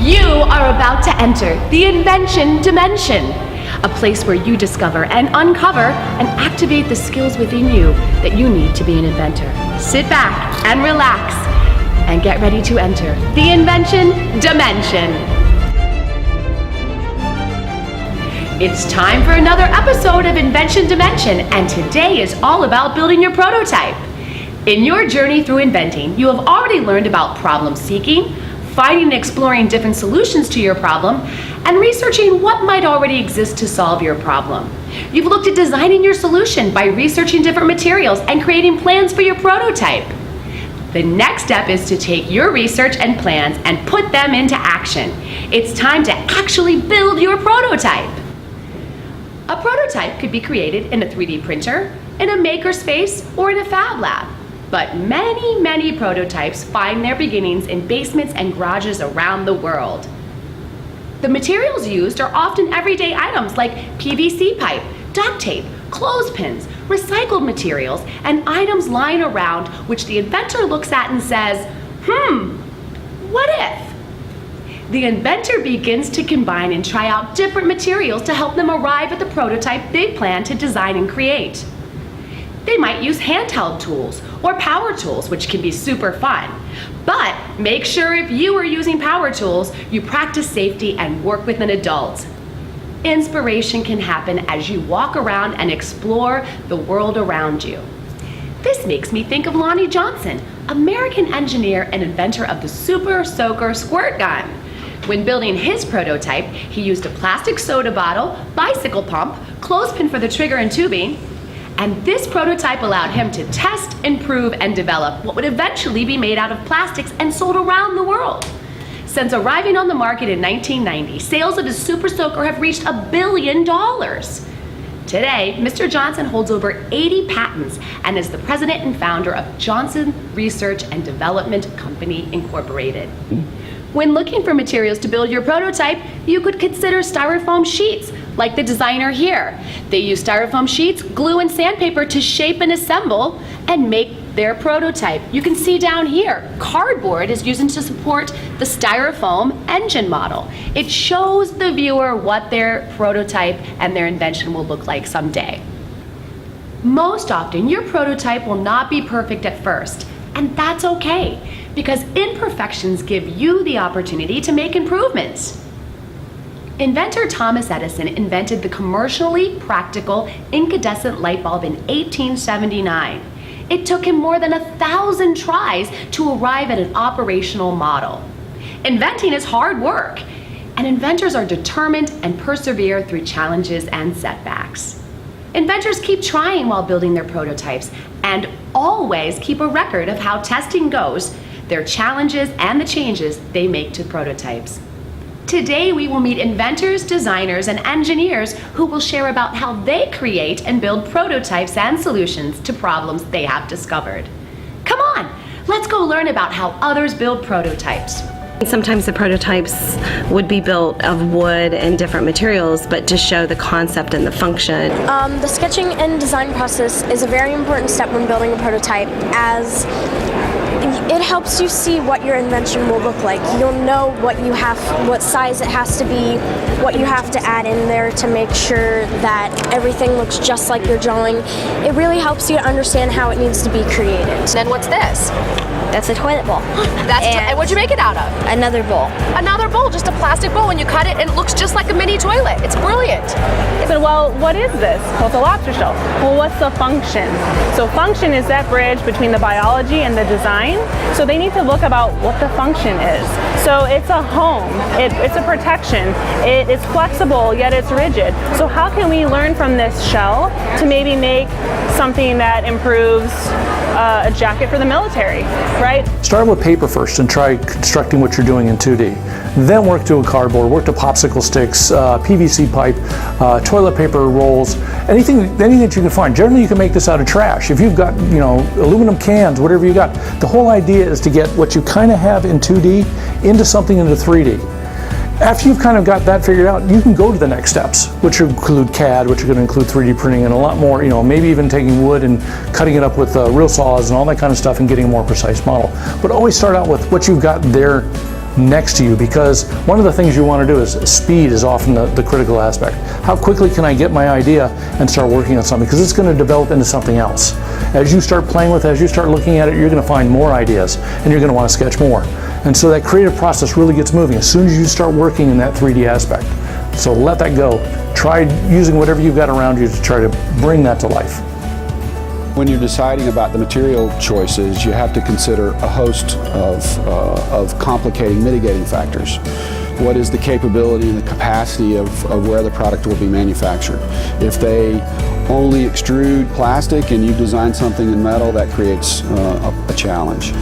You are about to enter the Invention dimension, a place where you discover and uncover and activate the skills within you that you need to be an inventor. Sit back and relax and get ready to enter the Invention dimension. It's time for another episode of Invention Dimension, and today is all about building your prototype. In your journey through inventing, you have already learned about problem seeking, finding and exploring different solutions to your problem, and researching what might already exist to solve your problem. You've looked at designing your solution by researching different materials and creating plans for your prototype. The next step is to take your research and plans and put them into action. It's time to actually build your prototype. A prototype could be created in a 3D printer, in a makerspace, or in a fab lab. But many prototypes find their beginnings in basements and garages around the world. The materials used are often everyday items like PVC pipe, duct tape, clothespins, recycled materials, and items lying around which the inventor looks at and says, what if? The inventor begins to combine and try out different materials to help them arrive at the prototype they plan to design and create. They might use handheld tools or power tools, which can be super fun. But make sure if you are using power tools, you practice safety and work with an adult. Inspiration can happen as you walk around and explore the world around you. This makes me think of Lonnie Johnson, American engineer and inventor of the Super Soaker squirt gun. When building his prototype, he used a plastic soda bottle, bicycle pump, clothespin for the trigger and tubing, and this prototype allowed him to test, improve, and develop what would eventually be made out of plastics and sold around the world. Since arriving on the market in 1990, sales of his Super Soaker have reached $1 billion. Today, Mr. Johnson holds over 80 patents and is the president and founder of Johnson Research and Development Company, Incorporated. When looking for materials to build your prototype, you could consider styrofoam sheets, like the designer here. They use styrofoam sheets, glue, and sandpaper to shape and assemble and make their prototype. You can see down here, cardboard is used to support the styrofoam engine model. It shows the viewer what their prototype and their invention will look like someday. Most often, your prototype will not be perfect at first, and that's okay, because imperfections give you the opportunity to make improvements. Inventor Thomas Edison invented the commercially practical incandescent light bulb in 1879. It took him more than 1,000 tries to arrive at an operational model. Inventing is hard work, and inventors are determined and persevere through challenges and setbacks. Inventors keep trying while building their prototypes and always keep a record of how testing goes, their challenges, and the changes they make to prototypes. Today, we will meet inventors, designers, and engineers who will share about how they create and build prototypes and solutions to problems they have discovered. Come on, let's go learn about how others build prototypes. Sometimes the prototypes would be built of wood and different materials, but to show the concept and the function. The sketching and design process is a very important step when building a prototype, as it helps you see what your invention will look like. You'll know what size it has to be, what you have to add in there to make sure that everything looks just like you're drawing. It really helps you to understand how it needs to be created. And then what's this? That's a toilet bowl. And what'd you make it out of? Another bowl. Another bowl, just a plastic bowl. When you cut it, it looks just like a mini toilet. It's brilliant. So, well, what is this? Well, it's a lobster shell. Well, what's the function? So function is that bridge between the biology and the design. So they need to look about what the function is. So it's a home, it's a protection, it's flexible, yet it's rigid. So how can we learn from this shell to maybe make something that improves a jacket for the military, right? Start with paper first and try constructing what you're doing in 2D. Then work to a cardboard, work to popsicle sticks, PVC pipe, toilet paper rolls, anything that you can find. Generally, you can make this out of trash. If you've got, aluminum cans, whatever you got. The whole idea is to get what you kind of have in 2D into something into 3D. After you've kind of got that figured out, you can go to the next steps, which include CAD, which are going to include 3D printing and a lot more, maybe even taking wood and cutting it up with real saws and all that kind of stuff and getting a more precise model. But always start out with what you've got there next to you, because one of the things you want to do is speed is often the critical aspect. How quickly can I get my idea and start working on something, because it's going to develop into something else. As you start playing with it, as you start looking at it, you're going to find more ideas and you're going to want to sketch more. And so that creative process really gets moving as soon as you start working in that 3D aspect. So let that go. Try using whatever you've got around you to try to bring that to life. When you're deciding about the material choices, you have to consider a host of complicating mitigating factors. What is the capability and the capacity of where the product will be manufactured? If they only extrude plastic and you design something in metal, that creates a challenge.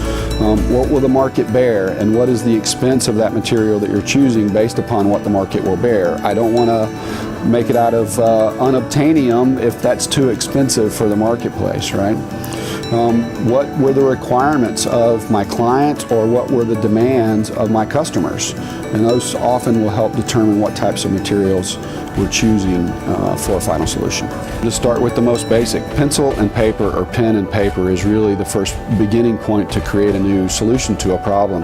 What will the market bear, and what is the expense of that material that you're choosing based upon what the market will bear? I don't want to make it out of unobtainium if that's too expensive for the marketplace, right? What were the requirements of my client, or what were the demands of my customers? And those often will help determine what types of materials we're choosing for a final solution. To start with the most basic, pencil and paper, or pen and paper, is really the first beginning point to create a new solution to a problem.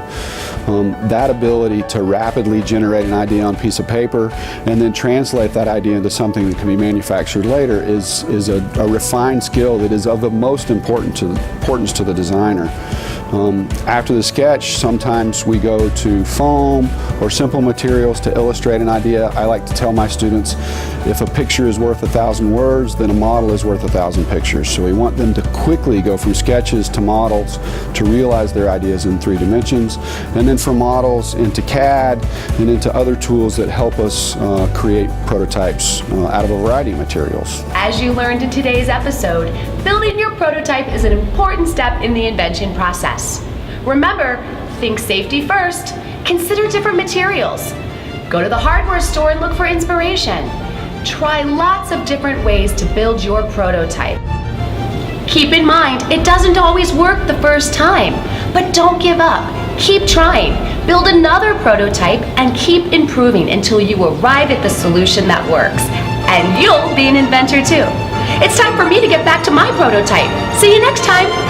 That ability to rapidly generate an idea on a piece of paper and then translate that idea into something that can be manufactured later is a refined skill that is of the most importance to the designer. After the sketch, sometimes we go to foam or simple materials to illustrate an idea. I like to tell my students, if a picture is worth 1,000 words, then a model is worth 1,000 pictures. So we want them to quickly go from sketches to models to realize their ideas in 3 dimensions, and then from models into CAD and into other tools that help us create prototypes out of a variety of materials. As you learned in today's episode, building your prototype is an important step in the invention process. Remember, think safety first. Consider different materials. Go to the hardware store and look for inspiration. Try lots of different ways to build your prototype. Keep in mind, it doesn't always work the first time, but don't give up. Keep trying. Build another prototype and keep improving until you arrive at the solution that works. And you'll be an inventor too. It's time for me to get back to my prototype. See you next time.